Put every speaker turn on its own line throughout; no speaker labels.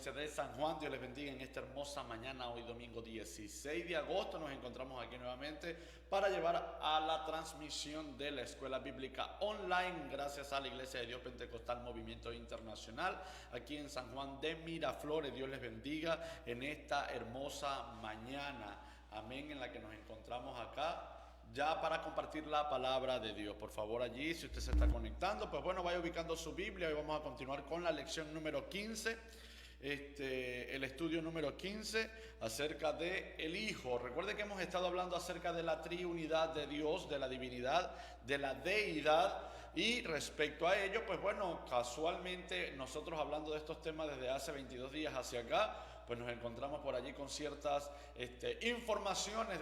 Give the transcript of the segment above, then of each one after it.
Iglesia de San Juan. Dios les bendiga en esta hermosa mañana, hoy domingo 16 de agosto. Nos encontramos aquí nuevamente para llevar a la transmisión de la Escuela Bíblica Online, gracias a la Iglesia de Dios Pentecostal Movimiento Internacional, aquí en San Juan de Miraflores. Dios les bendiga en esta hermosa mañana, amén, en la que nos encontramos acá ya para compartir la palabra de Dios. Por favor, allí, si usted se está conectando, pues bueno, vaya ubicando su Biblia. Hoy vamos a continuar con la lección número 15, el estudio número 15 acerca de el Hijo. Recuerde que hemos estado hablando acerca de la triunidad de Dios, de la divinidad, de la deidad, y respecto a ello, pues bueno, casualmente nosotros hablando de estos temas desde hace 22 días hacia acá, pues nos encontramos por allí con ciertas informaciones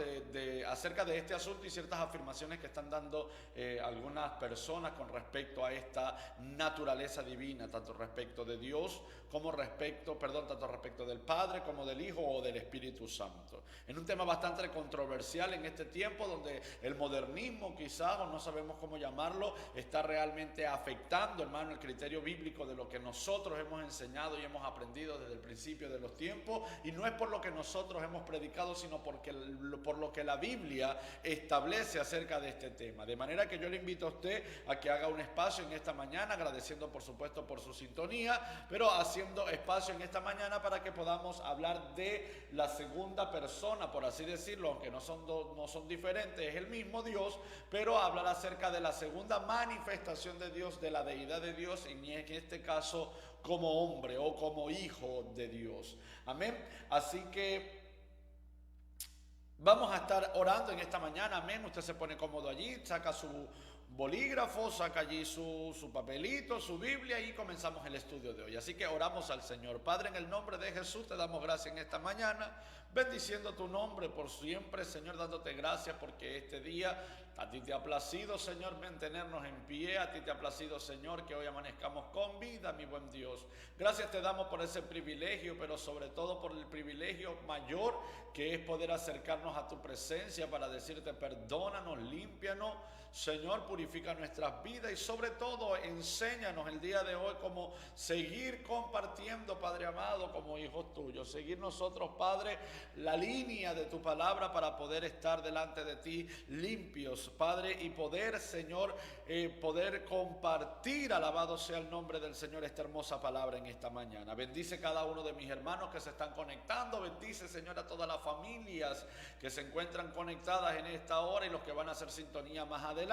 acerca de este asunto y ciertas afirmaciones que están dando algunas personas con respecto a esta naturaleza divina, tanto respecto de Dios como tanto respecto del Padre como del Hijo o del Espíritu Santo. En un tema bastante controversial en este tiempo, donde el modernismo quizás, o no sabemos cómo llamarlo, está realmente afectando, hermano, el criterio bíblico de lo que nosotros hemos enseñado y hemos aprendido desde el principio de los tiempos. Y no es por lo que nosotros hemos predicado, sino por lo que la Biblia establece acerca de este tema. De manera que yo le invito a usted a que haga un espacio en esta mañana, agradeciendo por supuesto por su sintonía, pero haciendo espacio en esta mañana para que podamos hablar de la segunda persona, por así decirlo, aunque no son diferentes, es el mismo Dios, pero hablar acerca de la segunda manifestación de Dios, de la deidad de Dios, y en este caso como hombre o como hijo de Dios. Amén. Así que vamos a estar orando en esta mañana. Amén. Usted se pone cómodo allí, saca su bolígrafo, saca allí su papelito, su Biblia, y comenzamos el estudio de hoy. Así que oramos al Señor. Padre, en el nombre de Jesús te damos gracias en esta mañana, bendiciendo tu nombre por siempre, Señor, dándote gracias porque este día a ti te ha placido, Señor, mantenernos en pie. A ti te ha placido, Señor, que hoy amanezcamos con vida, mi buen Dios. Gracias te damos por ese privilegio, pero sobre todo por el privilegio mayor que es poder acercarnos a tu presencia para decirte perdónanos, límpianos, Señor, purifica nuestras vidas y sobre todo enséñanos el día de hoy cómo seguir compartiendo, Padre amado, como hijos tuyos. Seguir nosotros, Padre, la línea de tu palabra para poder estar delante de ti limpios, Padre, y poder, Señor, poder compartir, alabado sea el nombre del Señor, esta hermosa palabra en esta mañana. Bendice cada uno de mis hermanos que se están conectando. Bendice, Señor, a todas las familias que se encuentran conectadas en esta hora y los que van a hacer sintonía más adelante.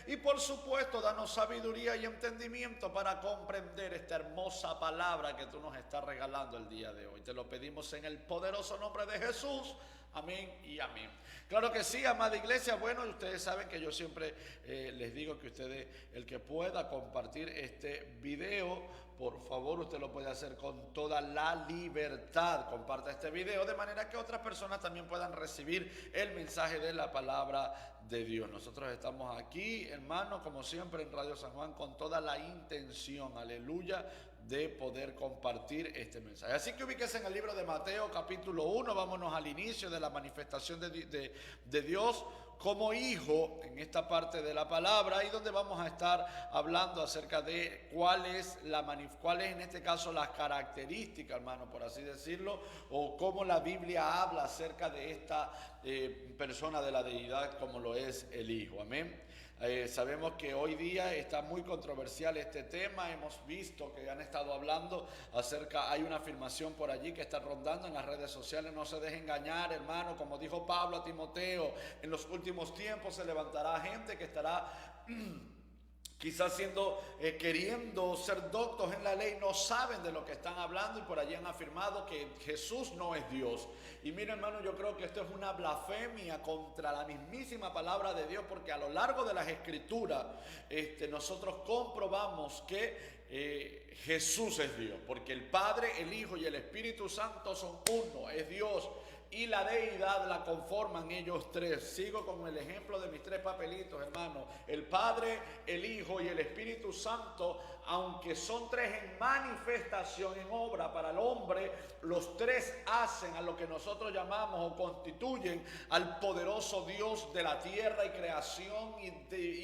Y por supuesto, danos sabiduría y entendimiento para comprender esta hermosa palabra que tú nos estás regalando el día de hoy. Te lo pedimos en el poderoso nombre de Jesús. Amén y amén. Claro que sí, amada iglesia. Bueno, ustedes saben que yo siempre les digo que ustedes, el que pueda compartir este video, por favor, usted lo puede hacer con toda la libertad. Comparta este video de manera que otras personas también puedan recibir el mensaje de la palabra de Dios. Nosotros estamos aquí, hermano, como siempre en Radio San Juan, con toda la intención, aleluya, de poder compartir este mensaje. Así que ubíquese en el libro de Mateo capítulo 1, vámonos al inicio de la manifestación de Dios como hijo en esta parte de la palabra, y donde vamos a estar hablando acerca de cuál es en este caso las características, hermano, por así decirlo, o cómo la Biblia habla acerca de esta persona de la deidad como lo es el Hijo. Amén. Sabemos que hoy día está muy controversial este tema. Hemos visto que han estado hablando hay una afirmación por allí que está rondando en las redes sociales. No se deje engañar, hermano, como dijo Pablo a Timoteo, en los últimos tiempos se levantará gente que estará quizás queriendo ser doctos en la ley, no saben de lo que están hablando y por allí han afirmado que Jesús no es Dios. Y mira, hermano, yo creo que esto es una blasfemia contra la mismísima palabra de Dios, porque a lo largo de las Escrituras nosotros comprobamos que Jesús es Dios, porque el Padre, el Hijo y el Espíritu Santo son uno, es Dios. Y la deidad la conforman ellos tres. Sigo con el ejemplo de mis tres papelitos, hermano. El Padre, el Hijo y el Espíritu Santo, aunque son tres en manifestación, en obra para el hombre, los tres hacen a lo que nosotros llamamos o constituyen al poderoso Dios de la tierra y creación y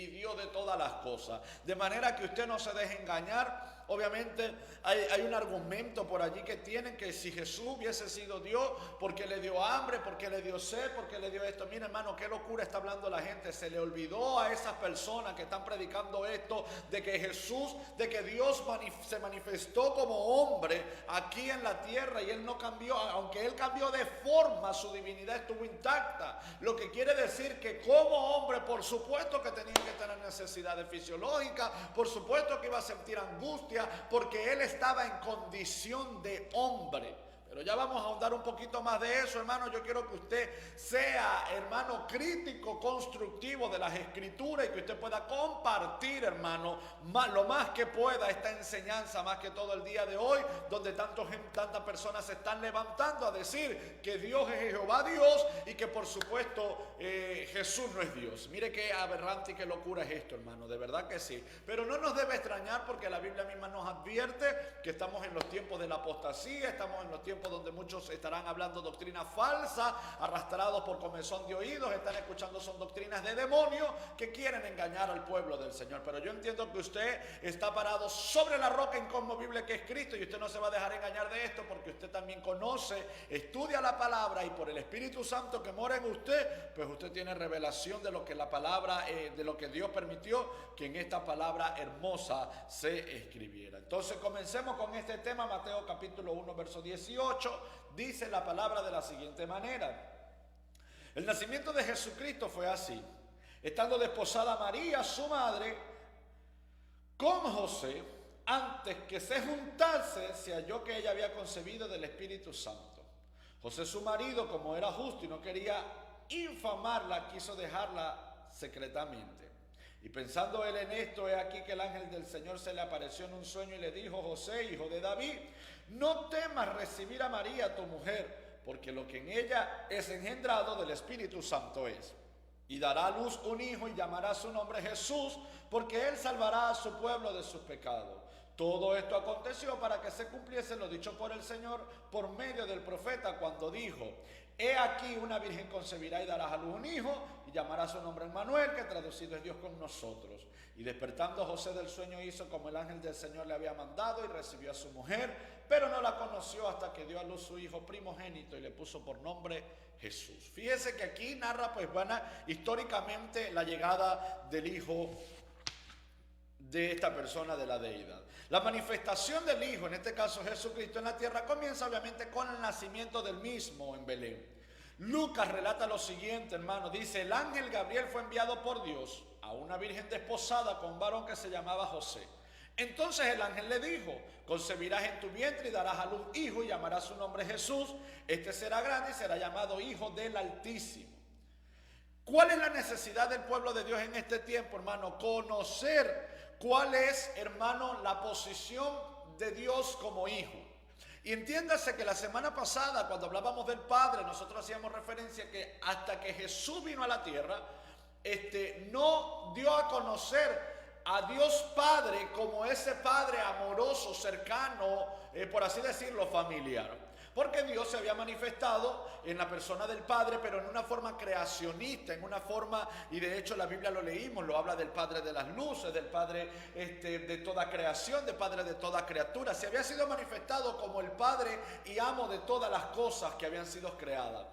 Dios de todas las cosas. De manera que usted no se deje engañar Obviamente hay un argumento por allí que tienen que si Jesús hubiese sido Dios, ¿por qué le dio hambre? ¿Por qué le dio sed? ¿Por qué le dio esto? Mira, hermano, qué locura está hablando la gente. Se le olvidó a esas personas que están predicando esto de que Jesús, de que Dios se manifestó como hombre aquí en la tierra y Él no cambió, aunque Él cambió de forma, su divinidad estuvo intacta. Lo que quiere decir que como hombre, por supuesto que tenía que tener necesidades fisiológicas, por supuesto que iba a sentir angustia, porque Él estaba en condición de hombre. Pero ya vamos a ahondar un poquito más de eso, hermano. Yo quiero que usted sea, hermano, crítico, constructivo de las Escrituras y que usted pueda compartir, hermano, lo más que pueda esta enseñanza, más que todo el día de hoy, donde tantas personas se están levantando a decir que Dios es Jehová Dios y que por supuesto Jesús no es Dios. Mire qué aberrante y qué locura es esto, hermano, de verdad que sí. Pero no nos debe extrañar porque la Biblia misma nos advierte que estamos en los tiempos de la apostasía, estamos en los tiempos donde muchos estarán hablando doctrina falsa, arrastrados por comezón de oídos, están escuchando son doctrinas de demonios que quieren engañar al pueblo del Señor. Pero yo entiendo que usted está parado sobre la roca inconmovible que es Cristo y usted no se va a dejar engañar de esto porque usted también conoce, estudia la palabra y por el Espíritu Santo que mora en usted, pues usted tiene revelación de lo que la palabra, de lo que Dios permitió que en esta palabra hermosa se escribiera. Entonces comencemos con este tema. Mateo capítulo 1 verso 18 dice la palabra de la siguiente manera: el nacimiento de Jesucristo fue así. Estando desposada María, su madre, con José, antes que se juntase, se halló que ella había concebido del Espíritu Santo. José, su marido, como era justo y no quería infamarla, quiso dejarla secretamente. Y pensando él en esto, he aquí que el ángel del Señor se le apareció en un sueño y le dijo: José, hijo de David, no temas recibir a María tu mujer, porque lo que en ella es engendrado del Espíritu Santo es. Y dará a luz un hijo y llamará su nombre Jesús, porque él salvará a su pueblo de sus pecados. Todo esto aconteció para que se cumpliese lo dicho por el Señor por medio del profeta cuando dijo: he aquí una virgen concebirá y dará a luz un hijo y llamará su nombre Emmanuel, que traducido es Dios con nosotros. Y despertando José del sueño hizo como el ángel del Señor le había mandado y recibió a su mujer, pero no la conoció hasta que dio a luz su hijo primogénito y le puso por nombre Jesús. Fíjese que aquí narra pues históricamente la llegada del hijo de esta persona, de la deidad. La manifestación del Hijo, en este caso Jesucristo en la tierra, comienza obviamente con el nacimiento del mismo en Belén. Lucas relata lo siguiente, hermano, dice: el ángel Gabriel fue enviado por Dios a una virgen desposada con un varón que se llamaba José. Entonces el ángel le dijo: concebirás en tu vientre y darás a luz hijo y llamarás su nombre Jesús. Este será grande y será llamado Hijo del Altísimo. ¿Cuál es la necesidad del pueblo de Dios en este tiempo, hermano? Conocer cuál es, hermano, la posición de Dios como hijo. Y entiéndase que la semana pasada, cuando hablábamos del Padre, nosotros hacíamos referencia que hasta que Jesús vino a la tierra, no dio a conocer a Dios Padre como ese Padre amoroso, cercano, por así decirlo, familiar. Porque Dios se había manifestado en la persona del Padre, pero en una forma creacionista, en una forma, y de hecho la Biblia lo leímos, lo habla del Padre de las luces, del Padre de toda creación, del Padre de toda criatura. Se había sido manifestado como el Padre y amo de todas las cosas que habían sido creadas.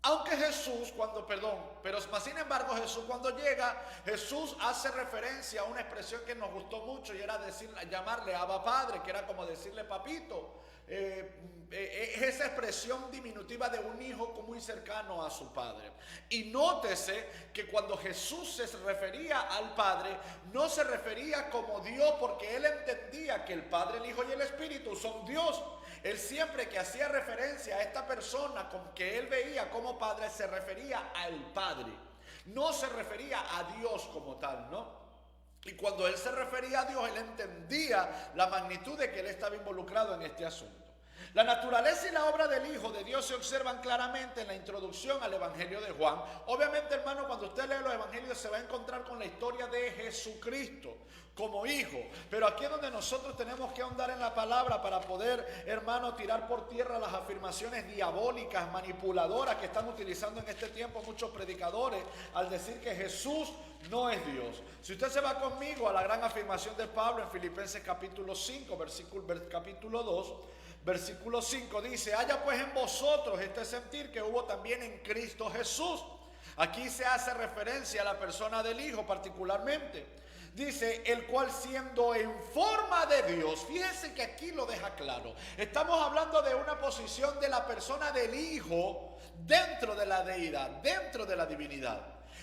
Aunque Jesús, pero sin embargo Jesús cuando llega, Jesús hace referencia a una expresión que nos gustó mucho y era llamarle Abba Padre, que era como decirle papito. Es esa expresión diminutiva de un hijo muy cercano a su padre. Y nótese que cuando Jesús se refería al Padre, no se refería como Dios, porque él entendía que el Padre, el Hijo y el Espíritu son Dios. Él siempre que hacía referencia a esta persona con que él veía como Padre, se refería al Padre. No se refería a Dios como tal, ¿no? Y cuando él se refería a Dios, él entendía la magnitud de que él estaba involucrado en este asunto. La naturaleza y la obra del Hijo de Dios se observan claramente en la introducción al Evangelio de Juan. Obviamente, hermano, cuando usted lee los Evangelios se va a encontrar con la historia de Jesucristo, como hijo. Pero aquí es donde nosotros tenemos que ahondar en la palabra para poder, hermano, tirar por tierra las afirmaciones diabólicas, manipuladoras que están utilizando en este tiempo muchos predicadores al decir que Jesús no es Dios. Si usted se va conmigo a la gran afirmación de Pablo en Filipenses capítulo 5, capítulo 2, versículo 5 dice: haya pues en vosotros este sentir que hubo también en Cristo Jesús. Aquí se hace referencia a la persona del Hijo particularmente. Dice, el cual siendo en forma de Dios, fíjense que aquí lo deja claro. Estamos hablando de una posición de la persona del Hijo dentro de la deidad, dentro de la divinidad.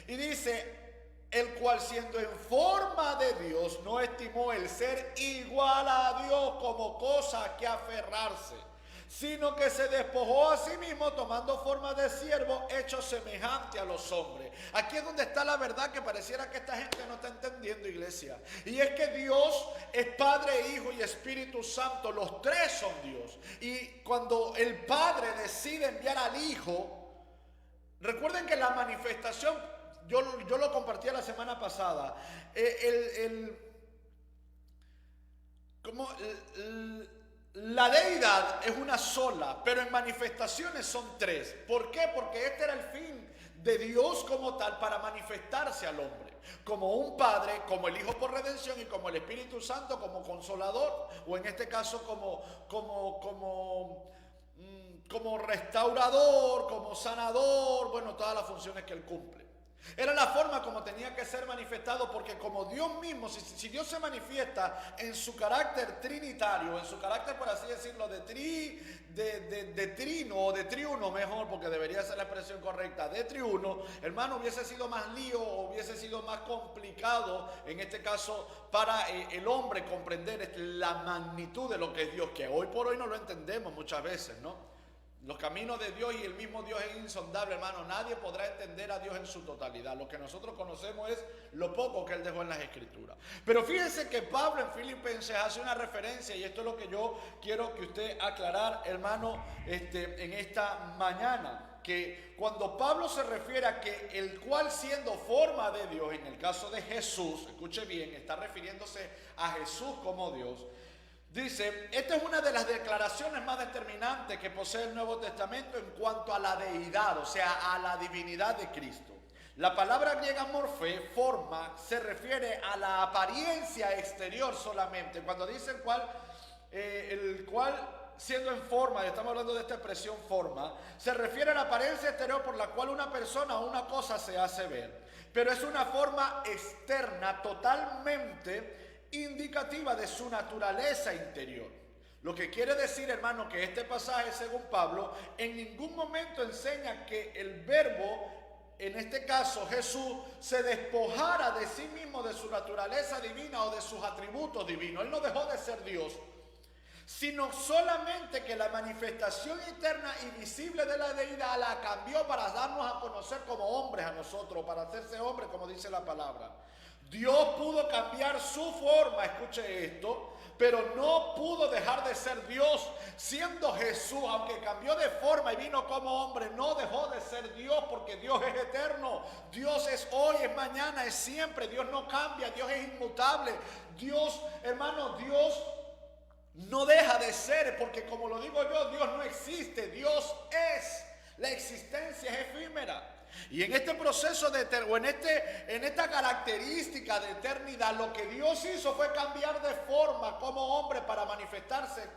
Y dice, el cual siendo en forma de Dios, no estimó el ser igual a Dios como cosa a que aferrarse, sino que se despojó a sí mismo tomando forma de siervo, hecho semejante a los hombres. Aquí es donde está la verdad que pareciera que esta gente no está entendiendo, iglesia. Y es que Dios es Padre, Hijo y Espíritu Santo. Los tres son Dios. Y cuando el Padre decide enviar al Hijo, recuerden que la manifestación, yo lo compartí la semana pasada, la deidad es una sola, pero en manifestaciones son tres. ¿Por qué? Porque este era el fin de Dios como tal, para manifestarse al hombre, como un Padre, como el Hijo por redención y como el Espíritu Santo como consolador, o en este caso como restaurador, como sanador, bueno, todas las funciones que él cumple. Era la forma como tenía que ser manifestado, porque como Dios mismo, si Dios se manifiesta en su carácter trinitario, en su carácter, por así decirlo, de trino o de triuno, mejor, porque debería ser la expresión correcta, de triuno, hermano, hubiese sido más lío, hubiese sido más complicado, en este caso, para el hombre comprender la magnitud de lo que es Dios, que hoy por hoy no lo entendemos muchas veces, ¿no? Los caminos de Dios y el mismo Dios es insondable, hermano. Nadie podrá entender a Dios en su totalidad. Lo que nosotros conocemos es lo poco que Él dejó en las Escrituras. Pero fíjense que Pablo en Filipenses hace una referencia, y esto es lo que yo quiero que usted aclarar, hermano, en esta mañana. Que cuando Pablo se refiere a que el cual siendo forma de Dios, en el caso de Jesús, escuche bien, está refiriéndose a Jesús como Dios. Dice, esta es una de las declaraciones más determinantes que posee el Nuevo Testamento en cuanto a la deidad, o sea, a la divinidad de Cristo. La palabra griega morfé, forma, se refiere a la apariencia exterior solamente. Cuando dice el cual siendo en forma, estamos hablando de esta expresión forma, se refiere a la apariencia exterior por la cual una persona o una cosa se hace ver. Pero es una forma externa totalmente indicativa de su naturaleza interior. Lo que quiere decir, hermano, que este pasaje, según Pablo, en ningún momento enseña que el verbo, en este caso Jesús, se despojara de sí mismo, de su naturaleza divina o de sus atributos divinos. Él no dejó de ser Dios, sino solamente que la manifestación interna y visible de la deidad la cambió para darnos a conocer como hombres a nosotros, para hacerse hombre, como dice la palabra. Dios pudo cambiar su forma, escuche esto, pero no pudo dejar de ser Dios. Siendo Jesús, aunque cambió de forma y vino como hombre, no dejó de ser Dios, porque Dios es eterno. Dios es hoy, es mañana, es siempre. Dios no cambia, Dios es inmutable. Dios, hermano, Dios no deja de ser, porque como lo digo yo, Dios no existe, Dios es. La existencia es efímera. Y en este proceso en esta característica de eternidad, lo que Dios hizo fue cambiar de forma como hombre para manifestarse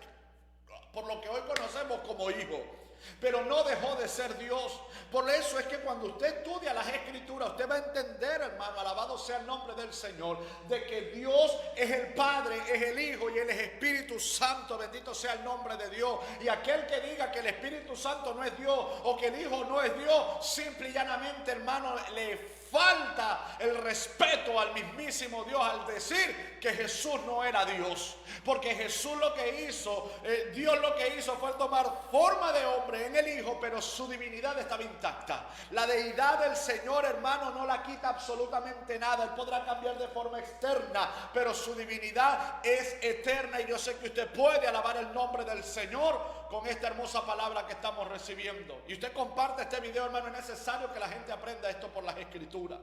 por lo que hoy conocemos como hijo. Pero no dejó de ser Dios. Por eso es que cuando usted estudia las Escrituras, usted va a entender, hermano, alabado sea el nombre del Señor, de que Dios es el Padre, es el Hijo y Él es Espíritu Santo. Bendito sea el nombre de Dios. Y aquel que diga que el Espíritu Santo no es Dios o que el Hijo no es Dios, simple y llanamente, hermano, le falta el respeto al mismísimo Dios al decir que Jesús no era Dios. Porque Jesús lo que hizo, Dios lo que hizo fue tomar forma de hombre en el Hijo, pero su divinidad estaba intacta. La deidad del Señor, hermano, no la quita absolutamente nada. Él podrá cambiar de forma externa, pero su divinidad es eterna. Y yo sé que usted puede alabar el nombre del Señor con esta hermosa palabra que estamos recibiendo. Y usted comparte este video, hermano, es necesario que la gente aprenda esto por las Escrituras.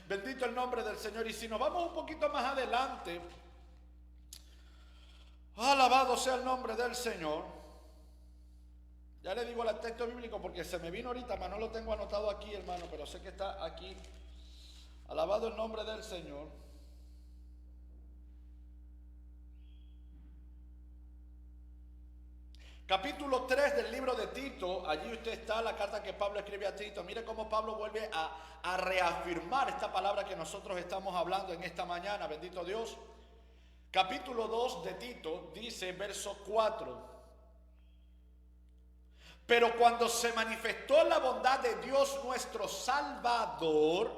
Bendito el nombre del Señor. Y si nos vamos un poquito más adelante, alabado sea el nombre del Señor. Ya le digo el texto bíblico porque se me vino ahorita, mas no lo tengo anotado aquí, hermano, pero sé que está aquí. Alabado el nombre del Señor. Capítulo 3 del libro de Tito, allí usted está, la carta que Pablo escribe a Tito. Mire cómo Pablo vuelve a reafirmar esta palabra que nosotros estamos hablando en esta mañana, bendito Dios. Capítulo 2 de Tito dice, verso 4. Pero cuando se manifestó la bondad de Dios nuestro Salvador,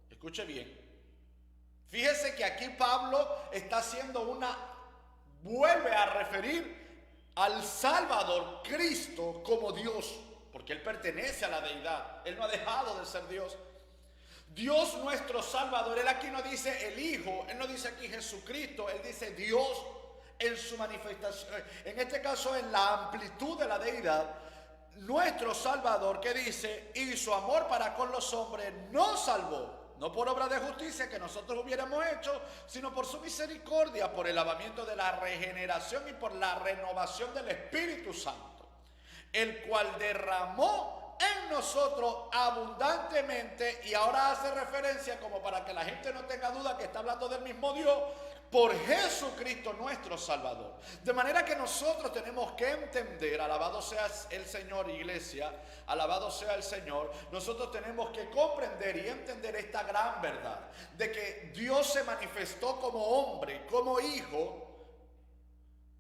escuche bien, fíjese que aquí Pablo está haciendo vuelve a referir al Salvador, Cristo, como Dios, porque Él pertenece a la deidad, Él no ha dejado de ser Dios. Dios nuestro Salvador, Él aquí no dice el Hijo, Él no dice aquí Jesucristo, Él dice Dios en su manifestación, en este caso en la amplitud de la deidad. Nuestro Salvador, que dice, y su amor para con los hombres nos salvó. No por obra de justicia que nosotros hubiéramos hecho, sino por su misericordia, por el lavamiento de la regeneración y por la renovación del Espíritu Santo, el cual derramó en nosotros abundantemente. Y ahora hace referencia, como para que la gente no tenga duda que está hablando del mismo Dios, por Jesucristo nuestro Salvador. De manera que nosotros tenemos que entender, alabado sea el Señor, iglesia, alabado sea el Señor, nosotros tenemos que comprender y entender esta gran verdad, de que Dios se manifestó como hombre, como hijo,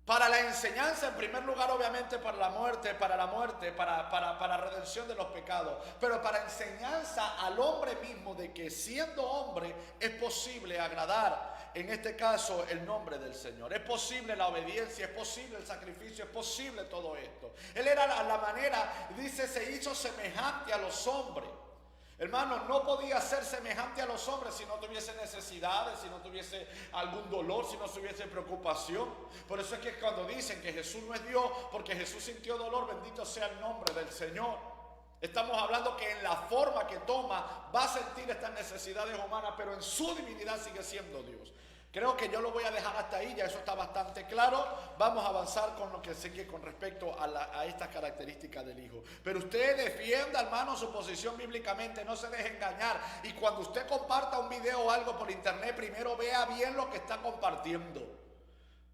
para la enseñanza, en primer lugar, obviamente, para la muerte, para redención de los pecados, pero para enseñanza al hombre mismo de que siendo hombre es posible agradar, en este caso, el nombre del Señor. Es posible la obediencia, es posible el sacrificio, es posible todo esto. Él era la manera, dice, se hizo semejante a los hombres. Hermano, no podía ser semejante a los hombres si no tuviese necesidades, si no tuviese algún dolor, si no tuviese preocupación. Por eso es que cuando dicen que Jesús no es Dios, porque Jesús sintió dolor, bendito sea el nombre del Señor. Estamos hablando que en la forma que toma va a sentir estas necesidades humanas, pero en su divinidad sigue siendo Dios. Creo que yo lo voy a dejar hasta ahí, ya eso está bastante claro. Vamos a avanzar con lo que sigue con respecto a estas características del Hijo. Pero usted defienda, hermano, su posición bíblicamente, no se deje engañar. Y cuando usted comparta un video o algo por internet, primero vea bien lo que está compartiendo.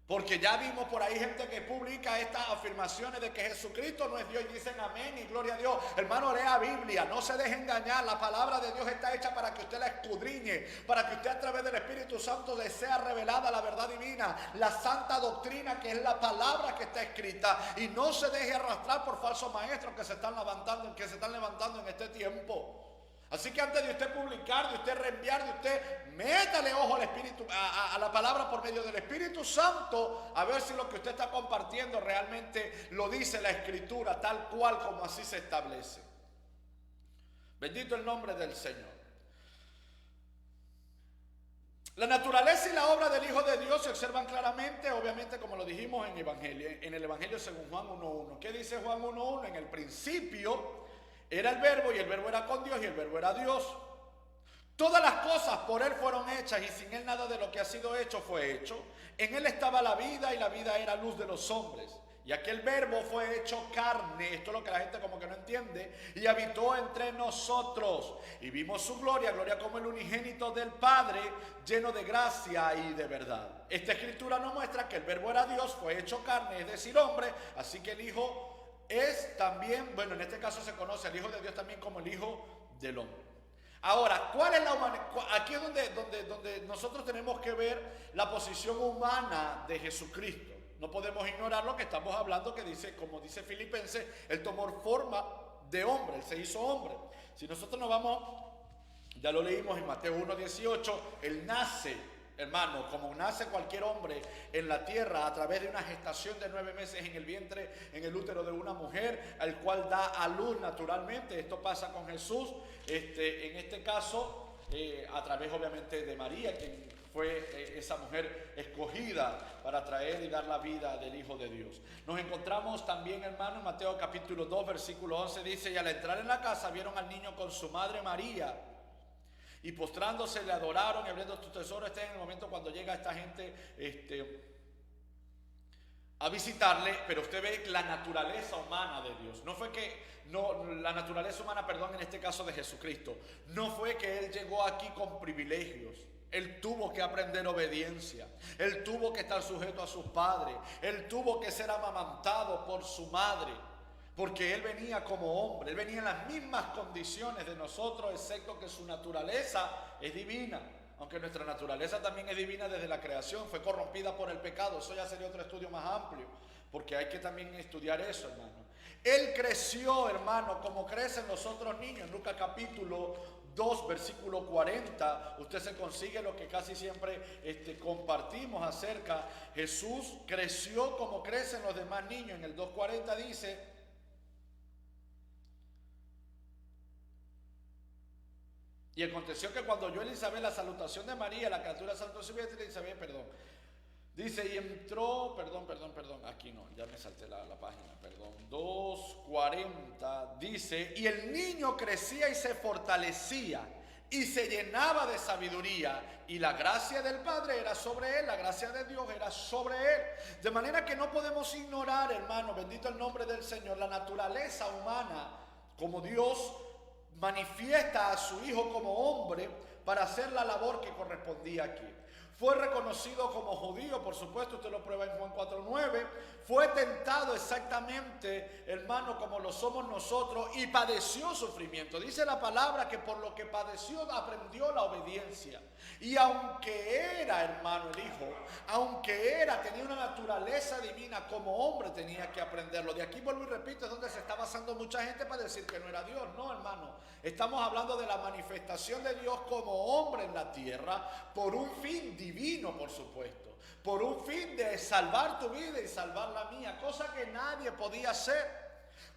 Porque ya vimos por ahí gente que publica estas afirmaciones de que Jesucristo no es Dios y dicen amén y gloria a Dios. Hermano, lea Biblia, no se deje engañar. La palabra de Dios está hecha para que usted la escudriñe, para que usted a través del Espíritu Santo le sea revelada la verdad divina, la santa doctrina que es la palabra que está escrita, y no se deje arrastrar por falsos maestros que se están levantando en este tiempo. Así que antes de usted publicar, de usted reenviar, de usted métale ojo al Espíritu, a la palabra por medio del Espíritu Santo, a ver si lo que usted está compartiendo realmente lo dice la Escritura, tal cual como así se establece. Bendito el nombre del Señor. La naturaleza y la obra del Hijo de Dios se observan claramente, obviamente, como lo dijimos en el Evangelio según Juan 1.1. ¿Qué dice Juan 1.1? En el principio era el verbo, y el verbo era con Dios, y el verbo era Dios. Todas las cosas por Él fueron hechas, y sin Él nada de lo que ha sido hecho fue hecho. En Él estaba la vida, y la vida era luz de los hombres. Y aquel verbo fue hecho carne, esto es lo que la gente como que no entiende, y habitó entre nosotros. Y vimos su gloria, gloria como el unigénito del Padre, lleno de gracia y de verdad. Esta escritura nos muestra que el verbo era Dios, fue hecho carne, es decir, hombre, así que el Hijo es también, bueno, en este caso se conoce al Hijo de Dios también como el Hijo del Hombre. Ahora, ¿cuál es la humanidad? Aquí es donde nosotros tenemos que ver la posición humana de Jesucristo. No podemos ignorar lo que estamos hablando, que dice, como dice Filipenses, Él tomó forma de hombre, Él se hizo hombre. Si nosotros nos vamos, ya lo leímos en Mateo 1.18, Él nace, hermano, como nace cualquier hombre en la tierra a través de una gestación de 9 meses en el vientre, en el útero de una mujer, al cual da a luz naturalmente. Esto pasa con Jesús, en este caso, a través obviamente de María, quien fue esa mujer escogida para traer y dar la vida del Hijo de Dios. Nos encontramos también, hermano, en Mateo capítulo 2, versículo 11, dice: y al entrar en la casa vieron al niño con su madre María, y postrándose le adoraron, y abriendo tu tesoro. Este es en el momento cuando llega esta gente a visitarle, pero usted ve la naturaleza humana de Dios. No fue que, la naturaleza humana, perdón, en este caso de Jesucristo, no fue que Él llegó aquí con privilegios. Él tuvo que aprender obediencia. Él tuvo que estar sujeto a sus padres. Él tuvo que ser amamantado por su madre, porque Él venía como hombre. Él venía en las mismas condiciones de nosotros, excepto que su naturaleza es divina. Aunque nuestra naturaleza también es divina desde la creación, fue corrompida por el pecado. Eso ya sería otro estudio más amplio, porque hay que también estudiar eso, hermano. Él creció, hermano, como crecen los otros niños. En Lucas capítulo 2, versículo 40, usted se consigue lo que casi siempre compartimos acerca. Jesús creció como crecen los demás niños. En el 2:40 dice: y aconteció que cuando oyó Elizabeth la salutación de María, la criatura saltó su vientre. Elizabeth, dice, y entró, aquí no, ya me salté la página, 2:40, dice: y el niño crecía y se fortalecía y se llenaba de sabiduría, y la gracia del Padre era sobre él, la gracia de Dios era sobre él. De manera que no podemos ignorar, hermano, bendito el nombre del Señor, la naturaleza humana, como Dios manifiesta a su Hijo como hombre para hacer la labor que correspondía aquí. Fue reconocido como judío, por supuesto, usted lo prueba en Juan 4:9. Fue tentado exactamente, hermano, como lo somos nosotros, y padeció sufrimiento. Dice la palabra que por lo que padeció aprendió la obediencia. Y aunque era, hermano, el Hijo, tenía una naturaleza divina, como hombre tenía que aprenderlo. De aquí vuelvo y repito, es donde se está basando mucha gente para decir que no era Dios. No, hermano, estamos hablando de la manifestación de Dios como hombre en la tierra, por un fin divino, por supuesto, por un fin de salvar tu vida y salvar la mía, cosa que nadie podía hacer.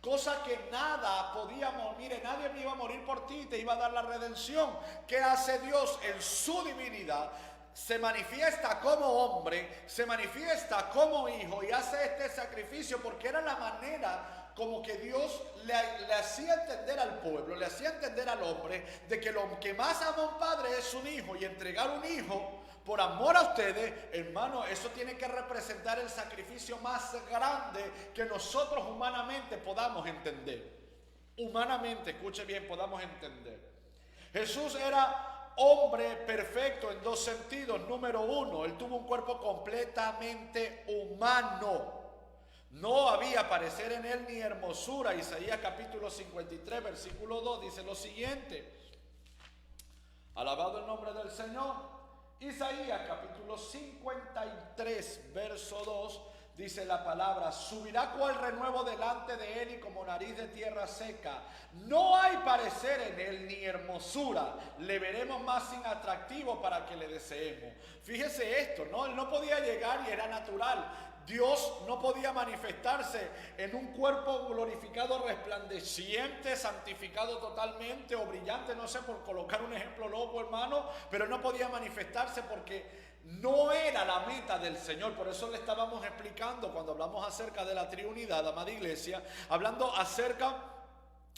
Cosa que nada podía morir, nadie iba a morir por ti, te iba a dar la redención. ¿Qué hace Dios en su divinidad? Se manifiesta como hombre, se manifiesta como hijo y hace este sacrificio porque era la manera como que Dios le hacía entender al pueblo, le hacía entender al hombre de que lo que más ama a un padre es un hijo, y entregar un hijo por amor a ustedes, hermano, eso tiene que representar el sacrificio más grande que nosotros humanamente podamos entender. Humanamente, escuche bien, podamos entender. Jesús era hombre perfecto en dos sentidos. Número uno, Él tuvo un cuerpo completamente humano. No había parecer en Él ni hermosura. Isaías capítulo 53, versículo 2 dice lo siguiente. Alabado el nombre del Señor. Isaías capítulo 53, verso 2, dice la palabra: subirá cual renuevo delante de él y como nariz de tierra seca. No hay parecer en él ni hermosura. Le veremos más sin atractivo para que le deseemos. Fíjese esto, ¿no? Él no podía llegar y era natural. Dios no podía manifestarse en un cuerpo glorificado, resplandeciente, santificado totalmente o brillante, no sé, por colocar un ejemplo loco, hermano, pero no podía manifestarse porque no era la meta del Señor. Por eso le estábamos explicando cuando hablamos acerca de la triunidad, amada iglesia, hablando acerca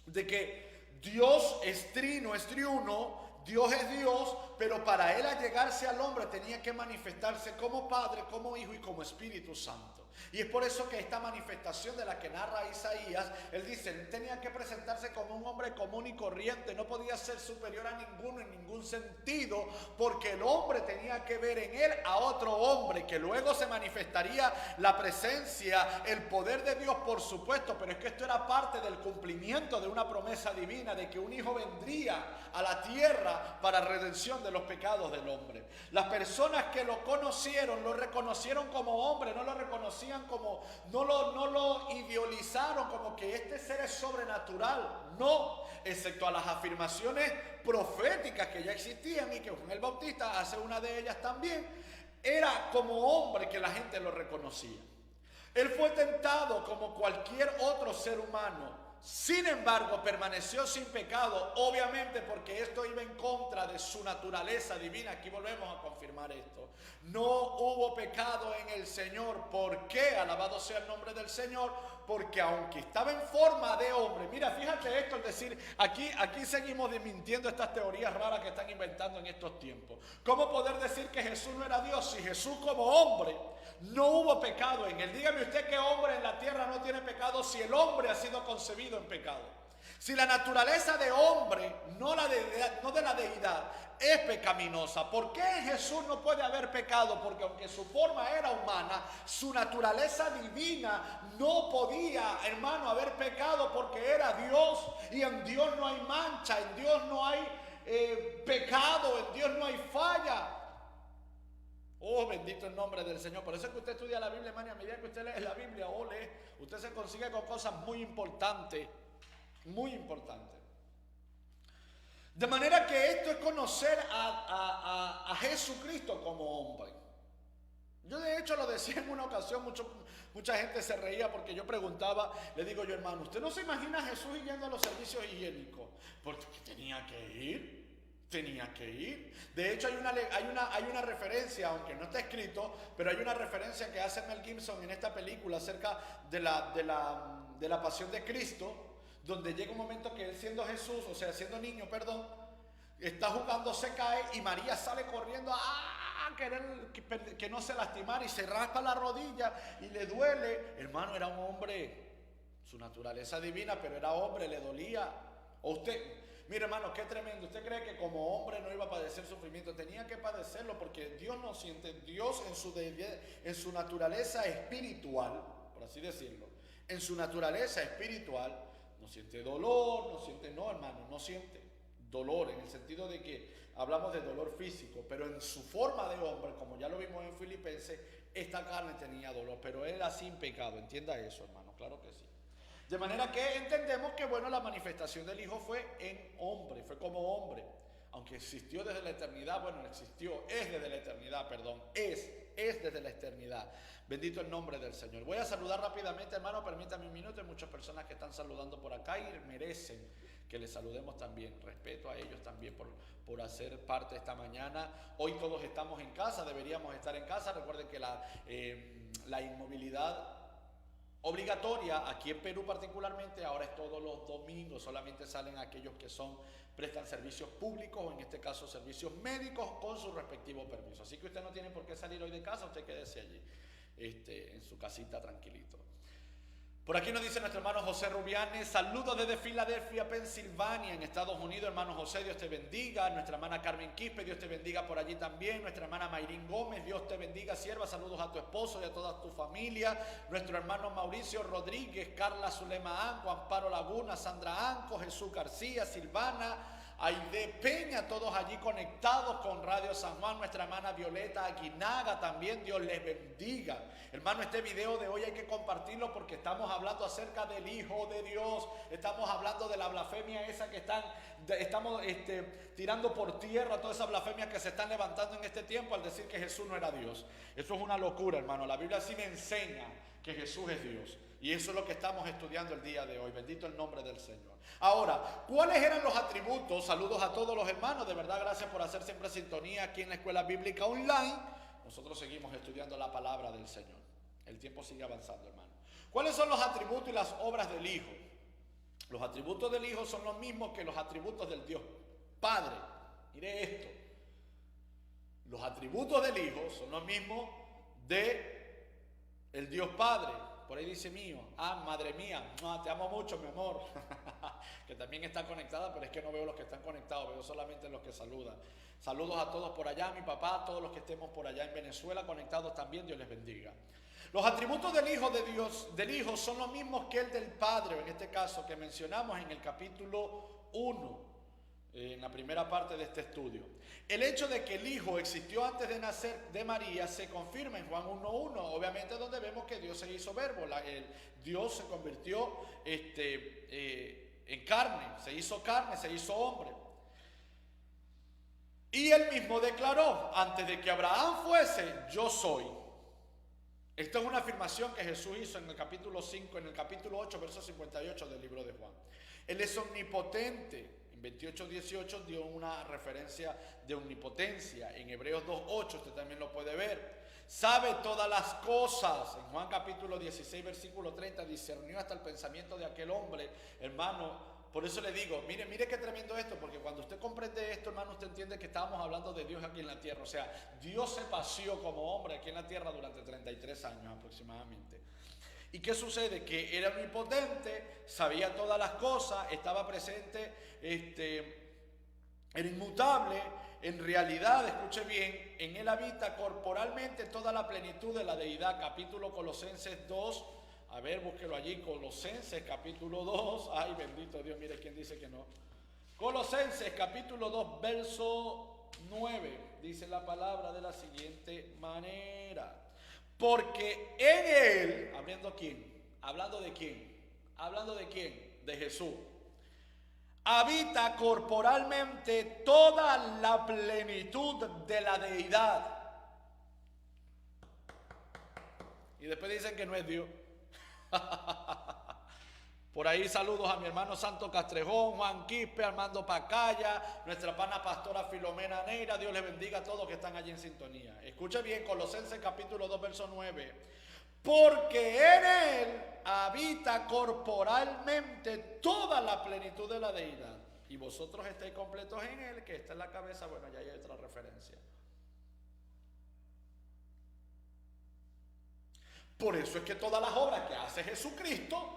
de que Dios es trino, es triuno. Dios es Dios, pero para Él allegarse al hombre tenía que manifestarse como Padre, como Hijo y como Espíritu Santo. Y es por eso que esta manifestación de la que narra Isaías, él dice, él tenía que presentarse como un hombre común y corriente, no podía ser superior a ninguno en ningún sentido, porque el hombre tenía que ver en él a otro hombre, que luego se manifestaría la presencia, el poder de Dios, por supuesto, pero es que esto era parte del cumplimiento de una promesa divina, de que un hijo vendría a la tierra para redención de los pecados del hombre. Las personas que lo conocieron, lo reconocieron como hombre, no lo reconocían como, no lo idealizaron como que este ser es sobrenatural, no, excepto a las afirmaciones proféticas que ya existían y que Juan el Bautista hace una de ellas también. Era como hombre que la gente lo reconocía. Él fue tentado como cualquier otro ser humano, Sin embargo, permaneció sin pecado, obviamente porque esto iba en contra de su naturaleza divina. Aquí volvemos a confirmar esto. No hubo pecado en el Señor. ¿Por qué? Alabado sea el nombre del Señor. Porque aunque estaba en forma de hombre, mira, fíjate esto, es decir, aquí seguimos desmintiendo estas teorías raras que están inventando en estos tiempos. ¿Cómo poder decir que Jesús no era Dios si Jesús como hombre no hubo pecado en él? Dígame usted qué hombre en la tierra no tiene pecado si el hombre ha sido concebido en pecado. Si la naturaleza de hombre, no de la deidad, es pecaminosa, ¿por qué en Jesús no puede haber pecado? Porque aunque su forma era humana, su naturaleza divina no podía, hermano, haber pecado porque era Dios. Y en Dios no hay mancha, en Dios no hay pecado, en Dios no hay falla. Oh, bendito el nombre del Señor. Por eso es que usted estudia la Biblia, hermano, y a medida que usted lee la Biblia o lee, usted se consigue con cosas muy importantes. Muy importante. De manera que esto es conocer a Jesucristo como hombre. Yo de hecho lo decía en una ocasión, mucha gente se reía porque yo preguntaba, le digo yo, hermano, ¿usted no se imagina a Jesús yendo a los servicios higiénicos? Porque tenía que ir. Tenía que ir. De hecho hay una referencia, aunque no está escrito, pero hay una referencia que hace Mel Gibson en esta película acerca de la pasión de Cristo, donde llega un momento que él siendo Jesús, o sea, siendo niño, perdón, está jugando, se cae y María sale corriendo a querer que no se lastimara y se raspa la rodilla y le duele. Hermano, era un hombre, su naturaleza divina, pero era hombre, le dolía. O usted, mire hermano, qué tremendo, usted cree que como hombre no iba a padecer sufrimiento, tenía que padecerlo porque Dios no siente, Dios en su naturaleza espiritual, por así decirlo, en su naturaleza espiritual, no siente dolor, no siente dolor en el sentido de que hablamos de dolor físico, pero en su forma de hombre, como ya lo vimos en Filipenses, esta carne tenía dolor, pero era sin pecado, entienda eso, hermano, claro que sí. De manera que entendemos que, bueno, la manifestación del Hijo fue en hombre, fue como hombre, aunque existió desde la eternidad, bueno, existió, es desde la eternidad, perdón, es desde la eternidad. Bendito el nombre del Señor. Voy a saludar rápidamente, hermano, permítame un minuto. Hay muchas personas que están saludando por acá y merecen que les saludemos también. Respeto a ellos también por hacer parte esta mañana. Hoy todos estamos en casa, deberíamos estar en casa. Recuerden que la inmovilidad obligatoria aquí en Perú particularmente ahora es todos los domingos, solamente salen aquellos que prestan servicios públicos o en este caso servicios médicos con su respectivo permiso. Así que usted no tiene por qué salir hoy de casa, usted quédese allí en su casita tranquilito. Por aquí nos dice nuestro hermano José Rubianes, saludos desde Filadelfia, Pensilvania, en Estados Unidos. Hermano José, Dios te bendiga. Nuestra hermana Carmen Quispe, Dios te bendiga por allí también. Nuestra hermana Mayrín Gómez, Dios te bendiga, sierva. Saludos a tu esposo y a toda tu familia. Nuestro hermano Mauricio Rodríguez, Carla Zulema Anco, Amparo Laguna, Sandra Anco, Jesús García, Silvana, Aide Peña, todos allí conectados con Radio San Juan. Nuestra hermana Violeta Aguinaga también, Dios les bendiga. Hermano, este video de hoy hay que compartirlo porque estamos hablando acerca del Hijo de Dios. Estamos hablando de la blasfemia esa que estamos tirando por tierra, todas esas blasfemias que se están levantando en este tiempo al decir que Jesús no era Dios. Eso es una locura, hermano. La Biblia sí me enseña que Jesús es Dios. Y eso es lo que estamos estudiando el día de hoy. Bendito el nombre del Señor. Ahora, ¿cuáles eran los atributos? Saludos a todos los hermanos. De verdad, gracias por hacer siempre sintonía aquí en la Escuela Bíblica Online. Nosotros seguimos estudiando la palabra del Señor. El tiempo sigue avanzando, hermano. ¿Cuáles son los atributos y las obras del Hijo? Los atributos del Hijo son los mismos que los atributos del Dios Padre. Mire esto. Los atributos del Hijo son los mismos de el Dios Padre. Por ahí dice mío, madre mía, te amo mucho, mi amor. Que también está conectada, pero es que no veo los que están conectados, veo solamente los que saludan. Saludos a todos por allá, mi papá, a todos los que estemos por allá en Venezuela conectados también, Dios les bendiga. Los atributos del Hijo de Dios, del Hijo, son los mismos que el del Padre, en este caso que mencionamos en el capítulo 1. En la primera parte de este estudio. El hecho de que el Hijo existió antes de nacer de María se confirma en Juan 1:1, obviamente donde vemos que Dios se hizo verbo, Dios se convirtió en carne, se hizo hombre. Y él mismo declaró, antes de que Abraham fuese, yo soy. Esta es una afirmación que Jesús hizo en el capítulo 5, en el capítulo 8, verso 58 del libro de Juan. Él es omnipotente. En 28:18 dio una referencia de omnipotencia. En Hebreos 2:8 usted también lo puede ver. Sabe todas las cosas. En Juan capítulo 16, versículo 30, discernió hasta el pensamiento de aquel hombre, hermano. Por eso le digo, mire qué tremendo esto, porque cuando usted comprende esto, hermano, usted entiende que estábamos hablando de Dios aquí en la tierra. O sea, Dios se paseó como hombre aquí en la tierra durante 33 años aproximadamente. ¿Y qué sucede? Que era omnipotente, sabía todas las cosas, estaba presente, era inmutable. En realidad, escuche bien, en él habita corporalmente toda la plenitud de la deidad. Capítulo Colosenses 2. A ver, búsquelo allí, Colosenses capítulo 2. Ay, bendito Dios, mire quién dice que no. Colosenses capítulo 2, verso 9. Dice la palabra de la siguiente manera. Porque en él, ¿hablando quién? ¿Hablando de quién? ¿Hablando de quién? De Jesús. Habita corporalmente toda la plenitud de la deidad. Y después dicen que no es Dios. Por ahí saludos a mi hermano Santo Castrejón, Juan Quispe, Armando Pacaya, nuestra pana pastora Filomena Neira. Dios les bendiga a todos que están allí en sintonía. Escuche bien, Colosenses capítulo 2, verso 9. Porque en él habita corporalmente toda la plenitud de la deidad. Y vosotros estáis completos en él, que está en la cabeza. Bueno, ya hay otra referencia. Por eso es que todas las obras que hace Jesucristo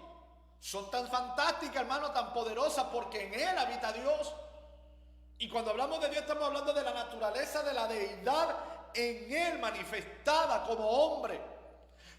son tan fantásticas, hermano, tan poderosas, porque en él habita Dios. Y cuando hablamos de Dios estamos hablando de la naturaleza de la deidad en él manifestada como hombre.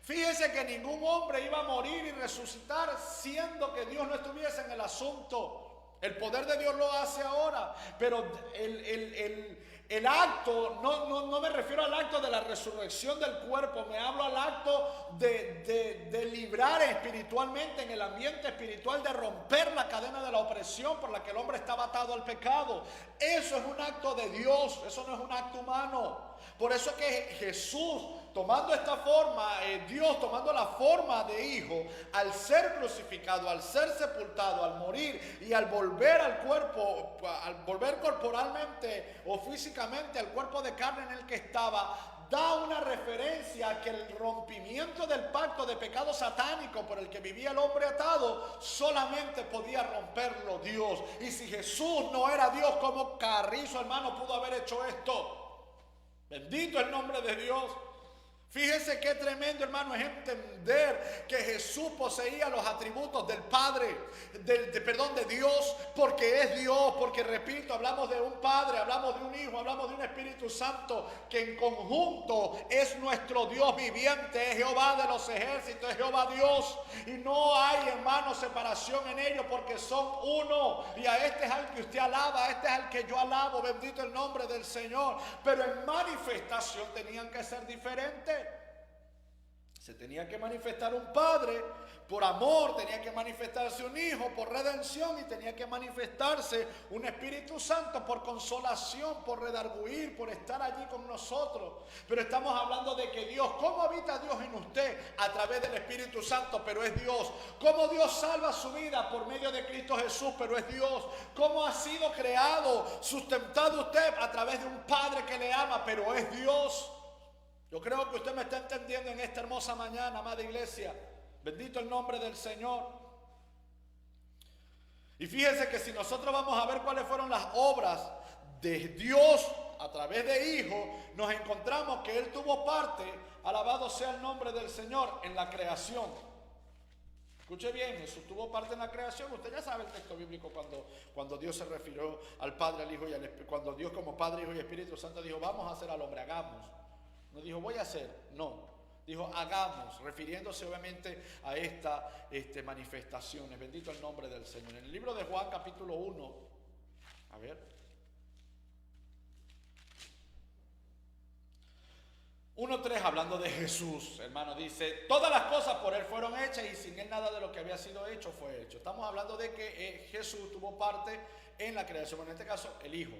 Fíjese que ningún hombre iba a morir y resucitar siendo que Dios no estuviese en el asunto. El poder de Dios lo hace ahora, pero el acto, no me refiero al acto de la resurrección del cuerpo, me hablo al acto de librar espiritualmente, en el ambiente espiritual, de romper la cadena de la opresión por la que el hombre estaba atado al pecado. Eso es un acto de Dios, eso no es un acto humano. Por eso es que Jesús, tomando esta forma, Dios tomando la forma de hijo, al ser crucificado, al ser sepultado, al morir y al volver al cuerpo, al volver corporalmente o físicamente al cuerpo de carne en el que estaba, da una referencia a que el rompimiento del pacto de pecado satánico por el que vivía el hombre atado solamente podía romperlo Dios. Y si Jesús no era Dios, ¿cómo carrizo, hermano, pudo haber hecho esto? Bendito el nombre de Dios. Fíjese qué tremendo, hermano, es entender que Jesús poseía los atributos del Padre, de Dios, porque es Dios, porque repito, hablamos de un Padre, hablamos de un Hijo, hablamos de un Espíritu Santo, que en conjunto es nuestro Dios viviente, es Jehová de los ejércitos, es Jehová Dios, y no hay, hermano, separación en ellos, porque son uno, y a este es al que usted alaba, a este es al que yo alabo, bendito el nombre del Señor, pero en manifestación tenían que ser diferentes. Se tenía que manifestar un padre por amor, tenía que manifestarse un hijo por redención y tenía que manifestarse un Espíritu Santo por consolación, por redarguir, por estar allí con nosotros. Pero estamos hablando de que Dios, ¿cómo habita Dios en usted? A través del Espíritu Santo, pero es Dios. ¿Cómo Dios salva su vida? Por medio de Cristo Jesús, pero es Dios. ¿Cómo ha sido creado, sustentado usted? A través de un Padre que le ama, pero es Dios. Yo creo que usted me está entendiendo en esta hermosa mañana, amada iglesia. Bendito el nombre del Señor. Y fíjense que si nosotros vamos a ver cuáles fueron las obras de Dios a través de Hijo, nos encontramos que Él tuvo parte, alabado sea el nombre del Señor, en la creación. Escuche bien, Jesús tuvo parte en la creación. Usted ya sabe el texto bíblico cuando Dios se refirió al Padre, al Hijo y al Espíritu. Cuando Dios como Padre, Hijo y Espíritu Santo dijo, vamos a hacer al hombre, hagamos. No dijo voy a hacer, no. Dijo hagamos, refiriéndose obviamente a estas manifestaciones. Bendito el nombre del Señor. En el libro de Juan capítulo 1, a ver. 1:3 hablando de Jesús, hermano, dice, todas las cosas por Él fueron hechas y sin Él nada de lo que había sido hecho fue hecho. Estamos hablando de que Jesús tuvo parte en la creación, en este caso el Hijo,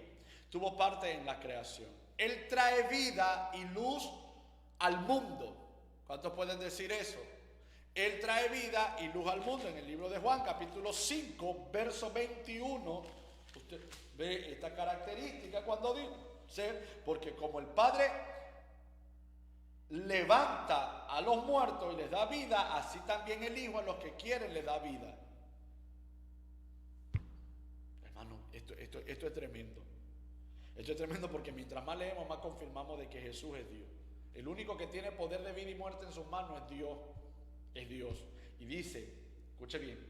tuvo parte en la creación. Él trae vida y luz al mundo. ¿Cuántos pueden decir eso? Él trae vida y luz al mundo. En el libro de Juan, capítulo 5, verso 21, usted ve esta característica cuando dice, porque como el Padre levanta a los muertos y les da vida, así también el Hijo a los que quieren les da vida. Hermano, esto es tremendo. Esto es tremendo porque mientras más leemos, más confirmamos de que Jesús es Dios. El único que tiene poder de vida y muerte en sus manos es Dios. Es Dios. Y dice, escuche bien,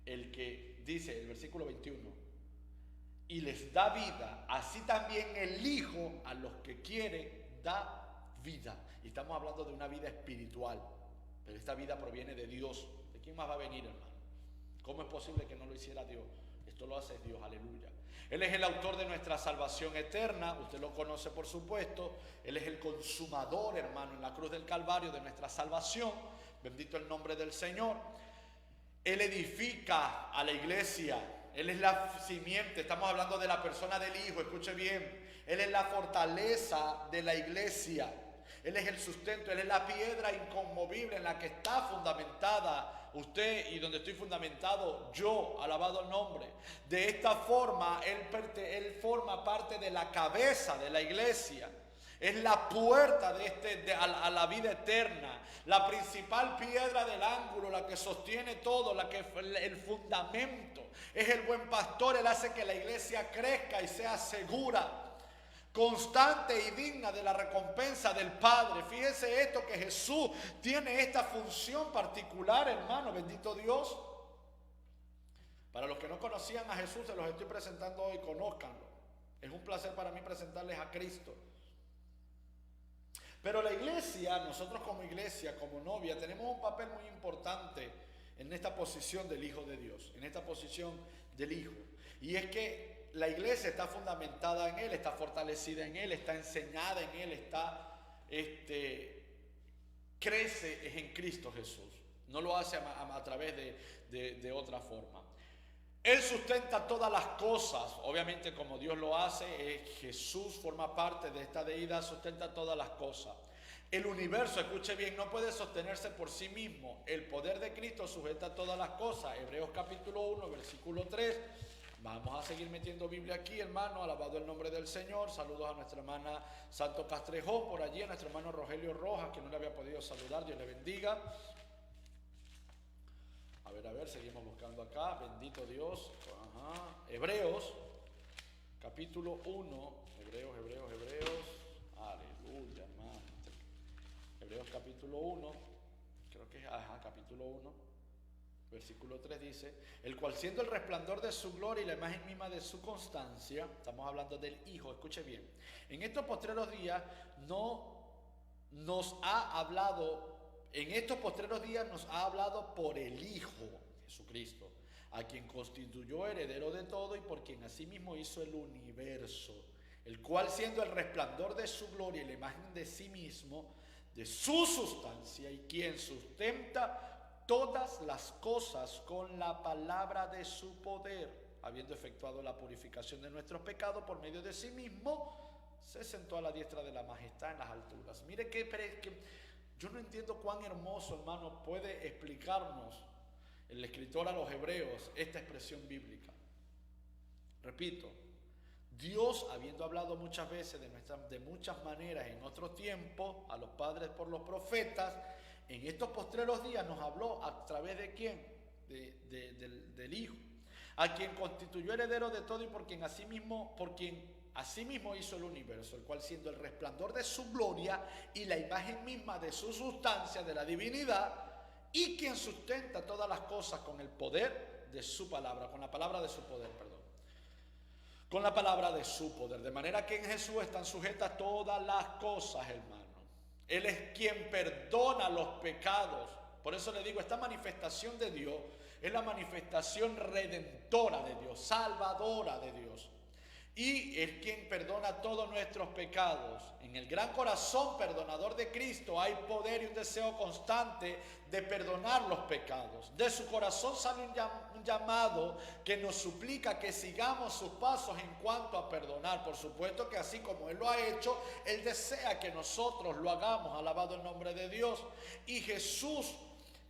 el que dice, el versículo 21, y les da vida, así también el Hijo a los que quiere da vida. Y estamos hablando de una vida espiritual, pero esta vida proviene de Dios. ¿De quién más va a venir, hermano? ¿Cómo es posible que no lo hiciera Dios? Esto lo hace Dios, aleluya. Él es el autor de nuestra salvación eterna, usted lo conoce por supuesto. Él es el consumador, hermano, en la cruz del Calvario de nuestra salvación. Bendito el nombre del Señor. Él edifica a la iglesia. Él es la simiente. Estamos hablando de la persona del Hijo, escuche bien. Él es la fortaleza de la iglesia. Él es el sustento, Él es la piedra inconmovible en la que está fundamentada usted y donde estoy fundamentado yo, alabado el nombre. De esta forma, Él forma parte de la cabeza de la iglesia. Es la puerta a la vida eterna, la principal piedra del ángulo, la que sostiene todo, el fundamento. Es el buen pastor, Él hace que la iglesia crezca y sea segura, constante y digna de la recompensa del Padre. Fíjese esto, que Jesús tiene esta función particular, hermano, bendito Dios. Para los que no conocían a Jesús, se los estoy presentando hoy, conózcanlo. Es un placer para mí presentarles a Cristo. Pero la iglesia, nosotros como iglesia, como novia, tenemos un papel muy importante en esta posición del Hijo de Dios, en esta posición del Hijo. Y es que la iglesia está fundamentada en Él, está fortalecida en Él, está enseñada en Él, crece en Cristo Jesús. No lo hace a través de otra forma. Él sustenta todas las cosas, obviamente como Dios lo hace, Jesús forma parte de esta deidad, sustenta todas las cosas. El universo, escuche bien, no puede sostenerse por sí mismo. El poder de Cristo sujeta todas las cosas. Hebreos capítulo 1, versículo 3. Vamos a seguir metiendo Biblia aquí, hermano, alabado el nombre del Señor. Saludos a nuestra hermana Santo Castrejón, por allí, a nuestro hermano Rogelio Rojas, que no le había podido saludar, Dios le bendiga. A ver, seguimos buscando acá, bendito Dios. Hebreos, capítulo 1, Hebreos, aleluya, hermano. Hebreos capítulo 1, creo que es, capítulo 1, versículo 3 dice, el cual siendo el resplandor de su gloria y la imagen misma de su constancia, estamos hablando del Hijo, escuche bien, en estos postreros días nos ha hablado por el Hijo, Jesucristo, a quien constituyó heredero de todo y por quien asimismo hizo el universo, el cual siendo el resplandor de su gloria y la imagen de sí mismo, de su sustancia, y quien sustenta todas las cosas con la palabra de su poder, habiendo efectuado la purificación de nuestros pecados por medio de sí mismo, se sentó a la diestra de la majestad en las alturas. Mire que yo no entiendo cuán hermoso, hermano, puede explicarnos el escritor a los hebreos esta expresión bíblica. Repito, Dios, habiendo hablado muchas veces de muchas maneras en otro tiempo a los padres por los profetas, en estos postreros días nos habló a través de ¿quién? Del Hijo, a quien constituyó heredero de todo y por quien asimismo hizo el universo, el cual siendo el resplandor de su gloria y la imagen misma de su sustancia, de la divinidad, y quien sustenta todas las cosas con el poder de su palabra, con la palabra de su poder, con la palabra de su poder, de manera que en Jesús están sujetas todas las cosas, hermano. Él es quien perdona los pecados. Por eso le digo, esta manifestación de Dios es la manifestación redentora de Dios, salvadora de Dios. y es quien perdona todos nuestros pecados. En el gran corazón perdonador de Cristo hay poder y un deseo constante de perdonar los pecados. De su corazón sale un llamado que nos suplica que sigamos sus pasos en cuanto a perdonar. Por supuesto que así como Él lo ha hecho, Él desea que nosotros lo hagamos. Alabado el nombre de Dios. Y Jesús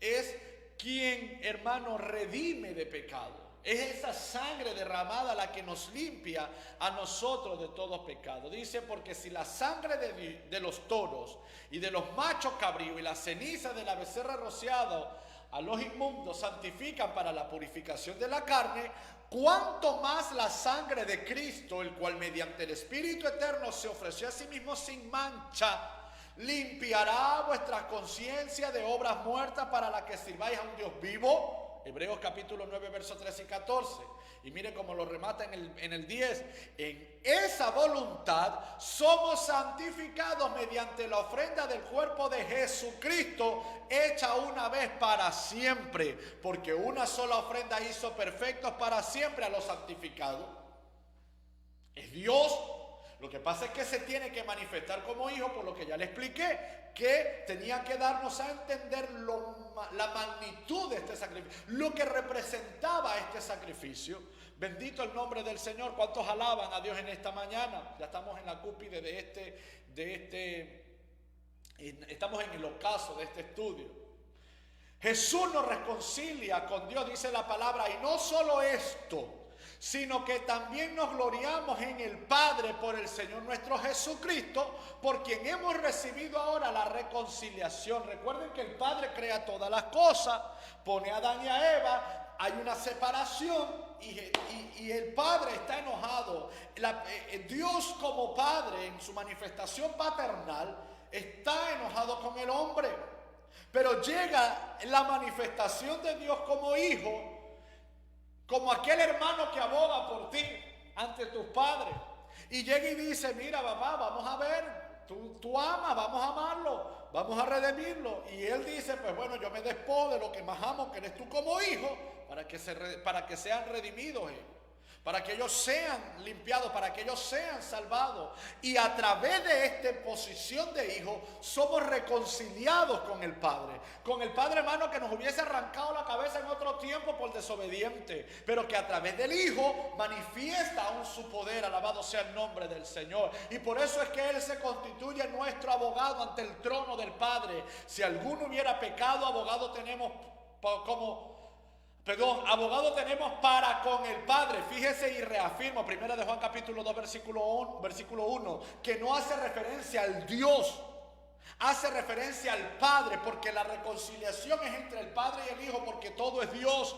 es quien, hermano, redime de pecado. Es esa sangre derramada la que nos limpia a nosotros de todo pecado. Dice, porque si la sangre de los toros y de los machos cabríos y la ceniza de la becerra rociada a los inmundos santifican para la purificación de la carne, cuánto más la sangre de Cristo, el cual mediante el Espíritu Eterno se ofreció a sí mismo sin mancha, limpiará vuestra conciencia de obras muertas para la que sirváis a un Dios vivo. Hebreos capítulo 9, versos 13 y 14. Y mire cómo lo remata en el 10. En esa voluntad somos santificados mediante la ofrenda del cuerpo de Jesucristo, hecha una vez para siempre. Porque una sola ofrenda hizo perfectos para siempre a los santificados. Es Dios. Lo que pasa es que se tiene que manifestar como hijo, por lo que ya le expliqué, que tenía que darnos a entender la magnitud de este sacrificio, lo que representaba este sacrificio. Bendito el nombre del Señor. ¿Cuántos alaban a Dios en esta mañana? Ya estamos en la cúpide estamos en el ocaso de este estudio. Jesús nos reconcilia con Dios, dice la palabra, y no solo esto, sino que también nos gloriamos en el Padre por el Señor nuestro Jesucristo, por quien hemos recibido ahora la reconciliación. Recuerden que el Padre crea todas las cosas, pone a Adán y a Eva, hay una separación y el Padre está enojado. Dios como Padre en su manifestación paternal está enojado con el hombre, pero llega la manifestación de Dios como hijo, como aquel hermano que aboga por ti ante tus padres. Y llega y dice, mira papá, vamos a ver, tú amas, vamos a amarlo, vamos a redimirlo. Y él dice, pues bueno, yo me despojo de lo que más amo, que eres tú como hijo, para que sean redimidos para que ellos sean limpiados, para que ellos sean salvados. Y a través de esta posición de hijo, somos reconciliados con el Padre. Con el Padre, hermano, que nos hubiese arrancado la cabeza en otro tiempo por desobediente, pero que a través del Hijo manifiesta aún su poder. Alabado sea el nombre del Señor. Y por eso es que Él se constituye nuestro abogado ante el trono del Padre. Si alguno hubiera pecado, abogado tenemos abogado tenemos para con el Padre. Fíjese y reafirmo, 1 de Juan capítulo 2 versículo 1, que no hace referencia al Dios, hace referencia al Padre, porque la reconciliación es entre el Padre y el Hijo, porque todo es Dios.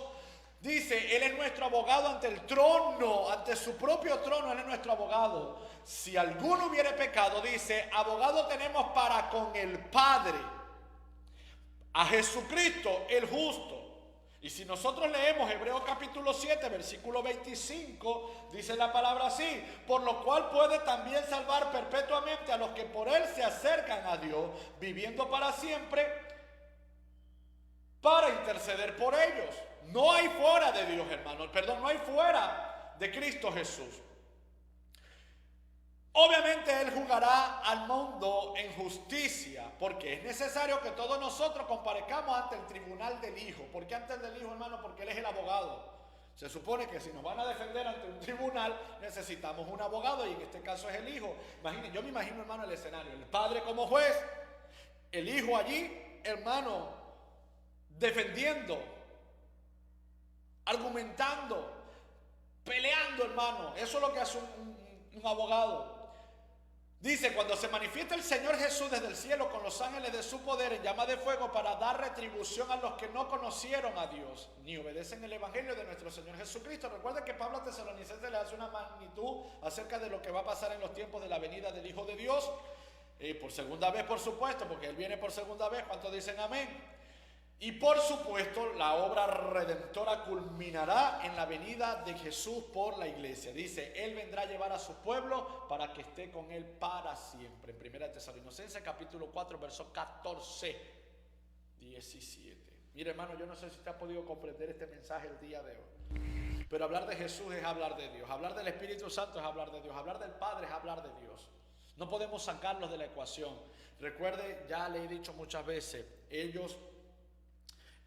Dice, Él es nuestro abogado ante el trono, ante su propio trono, Él es nuestro abogado. Si alguno hubiere pecado, dice, abogado tenemos para con el Padre, a Jesucristo el justo. Y si nosotros leemos Hebreos capítulo 7, versículo 25, dice la palabra así, por lo cual puede también salvar perpetuamente a los que por Él se acercan a Dios, viviendo para siempre, para interceder por ellos. No hay fuera de Dios, hermano, no hay fuera de Cristo Jesús. Obviamente Él juzgará al mundo en justicia, porque es necesario que todos nosotros comparezcamos ante el tribunal del Hijo. ¿Por qué ante el del Hijo, hermano? Porque Él es el abogado. Se supone que si nos van a defender ante un tribunal, necesitamos un abogado, y en este caso es el Hijo. Imaginen, yo me imagino, hermano, el escenario: el Padre como juez, el Hijo allí, hermano, defendiendo, argumentando, peleando, hermano. Eso es lo que hace un abogado. Dice, cuando se manifiesta el Señor Jesús desde el cielo con los ángeles de su poder en llama de fuego para dar retribución a los que no conocieron a Dios ni obedecen el evangelio de nuestro Señor Jesucristo. Recuerda que Pablo a Tesalonicenses le hace una magnitud acerca de lo que va a pasar en los tiempos de la venida del Hijo de Dios, por segunda vez, por supuesto, porque Él viene por segunda vez. ¿Cuántos dicen amén? Y por supuesto, la obra redentora culminará en la venida de Jesús por la iglesia. Dice, Él vendrá a llevar a su pueblo para que esté con Él para siempre. En 1 Tesalonicenses capítulo 4, versos 14, 17. Mire, hermano, yo no sé si usted ha podido comprender este mensaje el día de hoy. Pero hablar de Jesús es hablar de Dios. Hablar del Espíritu Santo es hablar de Dios. Hablar del Padre es hablar de Dios. No podemos sacarlos de la ecuación. Recuerde, ya le he dicho muchas veces, ellos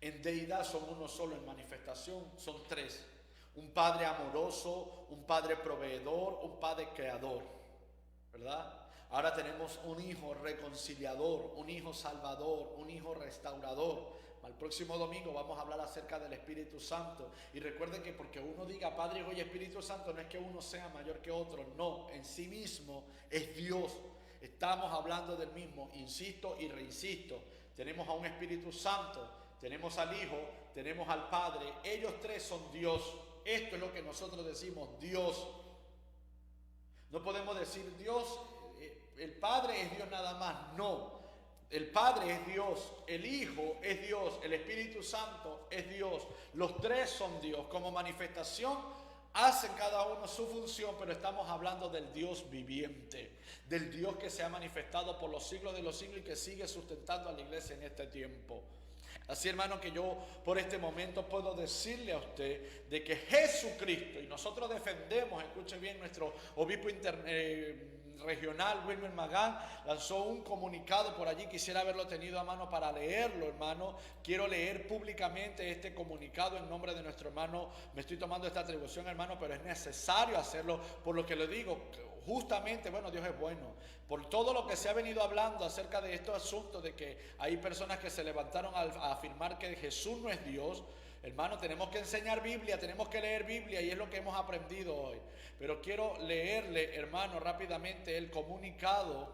en deidad son uno solo, en manifestación son tres. Un Padre amoroso, un Padre proveedor, un Padre creador, ¿verdad? Ahora tenemos un Hijo reconciliador, un Hijo salvador, un Hijo restaurador. Al próximo domingo vamos a hablar acerca del Espíritu Santo. Y recuerden que porque uno diga Padre, Hijo y Espíritu Santo, no es que uno sea mayor que otro. No, en sí mismo es Dios. Estamos hablando del mismo, insisto y reinsisto. Tenemos a un Espíritu Santo, tenemos al Hijo, tenemos al Padre. Ellos tres son Dios. Esto es lo que nosotros decimos, Dios. No podemos decir Dios, el Padre es Dios nada más. No. El Padre es Dios, el Hijo es Dios, el Espíritu Santo es Dios. Los tres son Dios. Como manifestación hacen cada uno su función, pero estamos hablando del Dios viviente, del Dios que se ha manifestado por los siglos de los siglos y que sigue sustentando a la iglesia en este tiempo. Así, hermano, que yo por este momento puedo decirle a usted de que Jesucristo, y nosotros defendemos, escuche bien, nuestro obispo regional, Wilmer Magán, lanzó un comunicado por allí. Quisiera haberlo tenido a mano para leerlo, hermano. Quiero leer públicamente este comunicado en nombre de nuestro hermano. Me estoy tomando esta atribución, hermano, pero es necesario hacerlo, por lo que le digo, justamente, bueno, Dios es bueno, por todo lo que se ha venido hablando acerca de estos asuntos, de que hay personas que se levantaron a afirmar que Jesús no es Dios. Hermano, tenemos que enseñar Biblia, tenemos que leer Biblia, y es lo que hemos aprendido hoy. Pero quiero leerle, hermano, rápidamente el comunicado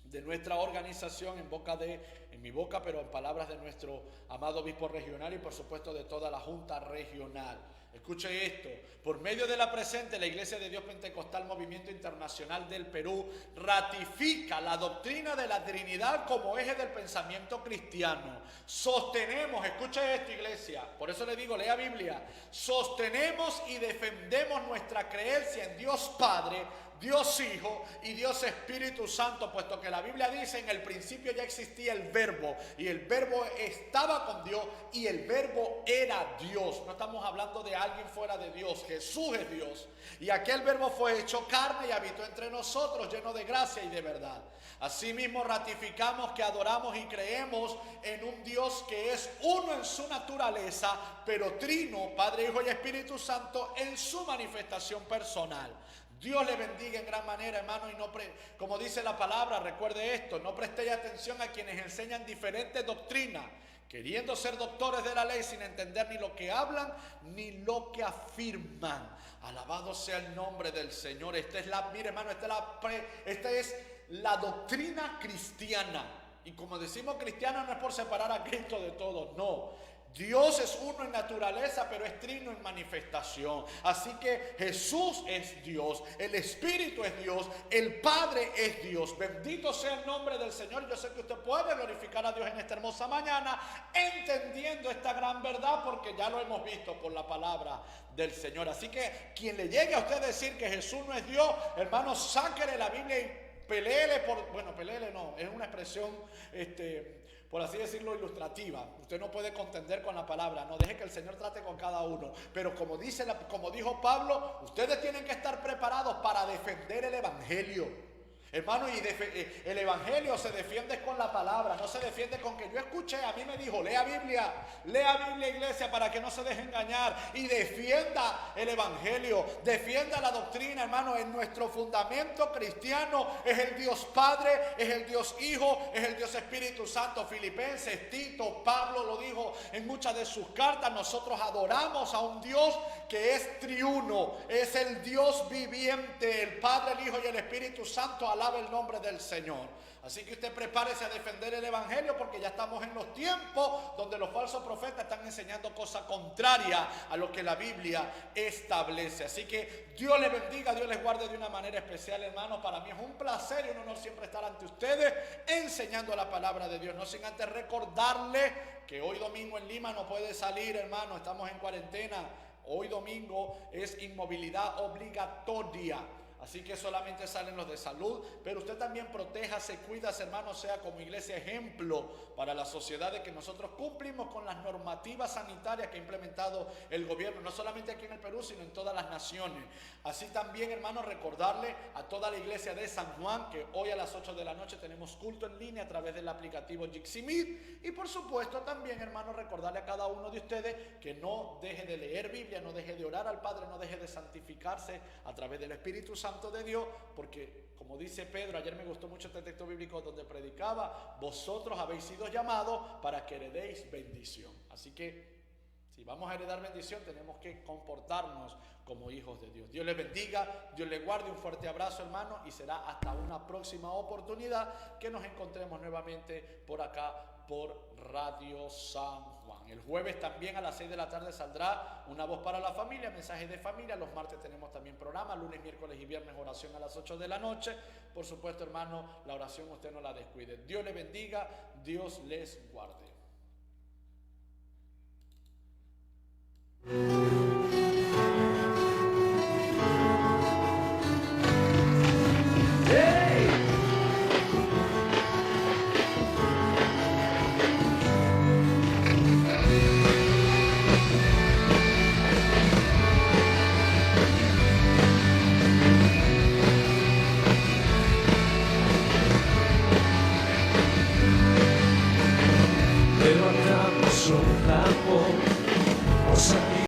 de nuestra organización en mi boca, pero en palabras de nuestro amado obispo regional y por supuesto de toda la Junta Regional. Escuche esto: por medio de la presente, la Iglesia de Dios Pentecostal Movimiento Internacional del Perú ratifica la doctrina de la Trinidad como eje del pensamiento cristiano. Sostenemos, escuche esto, iglesia, por eso le digo, lea Biblia. Sostenemos y defendemos nuestra creencia en Dios Padre, Dios Hijo y Dios Espíritu Santo, puesto que la Biblia dice: en el principio ya existía el Verbo, y el Verbo estaba con Dios, y el Verbo era Dios. No estamos hablando de alguien fuera de Dios. Jesús es Dios, y aquel Verbo fue hecho carne y habitó entre nosotros, lleno de gracia y de verdad. Asimismo, ratificamos que adoramos y creemos en un Dios que es uno en su naturaleza, pero trino, Padre, Hijo y Espíritu Santo en su manifestación personal. Dios le bendiga en gran manera, hermano, y como dice la palabra, recuerde esto: no prestéis atención a quienes enseñan diferentes doctrinas, queriendo ser doctores de la ley sin entender ni lo que hablan ni lo que afirman. Alabado sea el nombre del Señor. Mire, hermano, esta es la doctrina cristiana. Y como decimos cristiana, no es por separar a Cristo de todos, no. Dios es uno en naturaleza, pero es trino en manifestación. Así que Jesús es Dios, el Espíritu es Dios, el Padre es Dios. Bendito sea el nombre del Señor. Yo sé que usted puede glorificar a Dios en esta hermosa mañana, entendiendo esta gran verdad, porque ya lo hemos visto por la palabra del Señor. Así que quien le llegue a usted decir que Jesús no es Dios, hermano, sáquele la Biblia y peleele peleele no, es una expresión por así decirlo, ilustrativa. Usted no puede contender con la palabra, no, deje que el Señor trate con cada uno. Pero como dijo Pablo, ustedes tienen que estar preparados para defender el Evangelio. Hermano, y el Evangelio se defiende con la palabra, no se defiende con que yo escuché, a mí me dijo, lea Biblia, iglesia, para que no se deje engañar, y defienda el Evangelio, defienda la doctrina, hermano. En nuestro fundamento cristiano es el Dios Padre, es el Dios Hijo, es el Dios Espíritu Santo. Filipenses, Tito, Pablo lo dijo en muchas de sus cartas. Nosotros adoramos a un Dios que es triuno, es el Dios viviente, el Padre, el Hijo y el Espíritu Santo. Alaba el nombre del Señor. Así que usted prepárese a defender el Evangelio, porque ya estamos en los tiempos donde los falsos profetas están enseñando cosas contrarias a lo que la Biblia establece. Así que Dios les bendiga, Dios les guarde de una manera especial, hermanos. Para mí es un placer y un honor siempre estar ante ustedes enseñando la palabra de Dios. No sin antes recordarle que hoy domingo en Lima no puede salir, hermano. Estamos en cuarentena. Hoy domingo es inmovilidad obligatoria. Así que solamente salen los de salud, pero usted también protéjase, cuídase, hermano, sea como iglesia ejemplo para la sociedad de que nosotros cumplimos con las normativas sanitarias que ha implementado el gobierno, no solamente aquí en el Perú, sino en todas las naciones. Así también, hermano, recordarle a toda la iglesia de San Juan que hoy a las 8 de la noche tenemos culto en línea a través del aplicativo Jitsi Meet. Y por supuesto también, hermano, recordarle a cada uno de ustedes que no deje de leer Biblia, no deje de orar al Padre, no deje de santificarse a través del Espíritu Santo de Dios, porque como dice Pedro, ayer me gustó mucho este texto bíblico donde predicaba, vosotros habéis sido llamados para que heredéis bendición. Así que si vamos a heredar bendición, tenemos que comportarnos como hijos de Dios. Dios les bendiga, Dios les guarde, un fuerte abrazo, hermano, y será hasta una próxima oportunidad que nos encontremos nuevamente por acá, por Radio San Juan. El jueves también a las 6 de la tarde saldrá Una Voz para la Familia, mensajes de familia. Los martes tenemos también programa, lunes, miércoles y viernes oración a las 8 de la noche. Por supuesto, hermano, la oración usted no la descuide. Dios les bendiga, Dios les guarde.
Levantamos un clamor, oh